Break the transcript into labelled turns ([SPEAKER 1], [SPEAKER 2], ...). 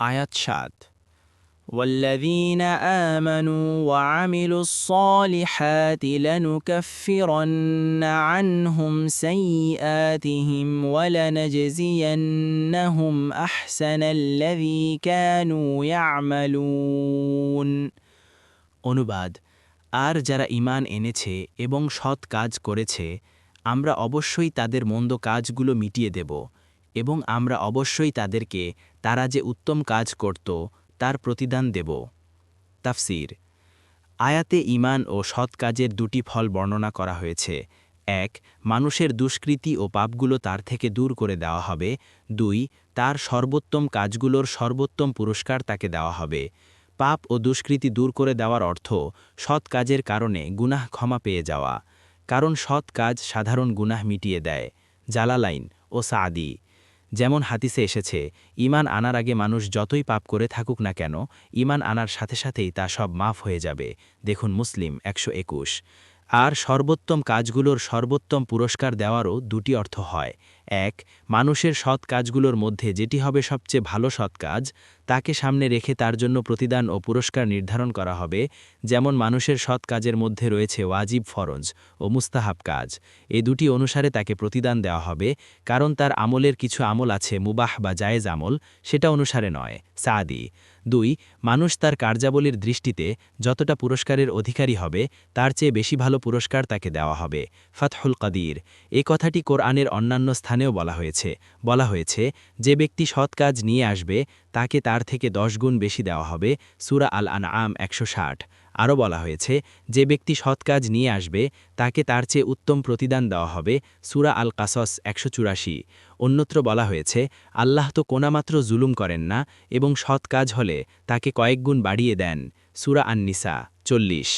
[SPEAKER 1] আয়াত ৭ والذين آمنوا وعملوا الصالحات لنكفرن عنهم سيئاتهم ولنجزينهم أحسن الذي كانوا يعملون অনুবাদ আর যারা ঈমান এনেছে এবং সৎ কাজ করেছে আমরা অবশ্যই তাদের মন্দ কাজগুলো মিটিয়ে দেব এবং আমরা অবশ্যই তাদেরকে তারা যে উত্তম কাজ করত তার প্রতিদান দেব। তাফসীর আয়াতে ঈমান ও সৎ কাজের দুটি ফল বর্ণনা করা হয়েছে। ১ মানুষের দুষ্কৃতি ও পাপগুলো তার থেকে দূর করে দেওয়া হবে। ২ তার সর্বোত্তম কাজগুলোর সর্বোত্তম পুরস্কার তাকে দেওয়া হবে। পাপ ও দুষ্কৃতি দূর করে দেওয়ার অর্থ সৎ কাজের কারণে গুনাহ ক্ষমা পেয়ে যাওয়া, কারণ সৎ কাজ সাধারণ গুনাহ মিটিয়ে দেয়। জালালাইন ও সাদি যেমন হাদিসে এসেছে, ঈমান আনার আগে মানুষ যতই পাপ করে থাকুক না কেন, ঈমান আনার সাথে সাথেই তা সব মাফ হয়ে যাবে। দেখুন মুসলিম ১২১। আর সর্বোত্তম কাজগুলোর সর্বোত্তম পুরস্কার দেওয়ারও দুটি অর্থ হয়। ১ মানুষের সৎ কাজগুলোর মধ্যে যেটি হবে সবচেয়ে ভালো সৎ কাজ, তাকে সামনে রেখে তার জন্য প্রতিদান ও পুরস্কার নির্ধারণ করা হবে। যেমন মানুষের সৎ কাজের মধ্যে রয়েছে ওয়াজিব ফরজ ও মুস্তাহাব কাজ, এই দুটি অনুসারে তাকে প্রতিদান দেওয়া হবে, কারণ তার আমলের কিছু আমল আছে মুবাহ বা জায়েজ আমল, সেটা অনুসারে নয়। সাদি ২ মানুষ তার কার্যাবলীর দৃষ্টিতে যতটা পুরস্কারের অধিকারী হবে তার চেয়ে বেশি ভালো পুরস্কার তাকে দেওয়া হবে। ফাতহুল কাদির এ কথাটি কোরআনের অন্যান্য স্থানেও বলা হয়েছে যে ব্যক্তি সৎ কাজ নিয়ে আসবে তাকে তার থেকে ১০ গুণ বেশি দেওয়া হবে। সূরা আল আনআম ১৬০। আরও বলা হয়েছে যে ব্যক্তি সৎ কাজ নিয়ে আসবে তাকে তার চেয়ে উত্তম প্রতিদান দেওয়া হবে। সূরা আল কাসস ১৮৪। অন্যত্র বলা হয়েছে আল্লাহ তো কোনামাত্র জুলুম করেন না এবং সৎ কাজ হলে তাকে কয়েক গুণ বাড়িয়ে দেন। সূরা আন-নিসা ৪০।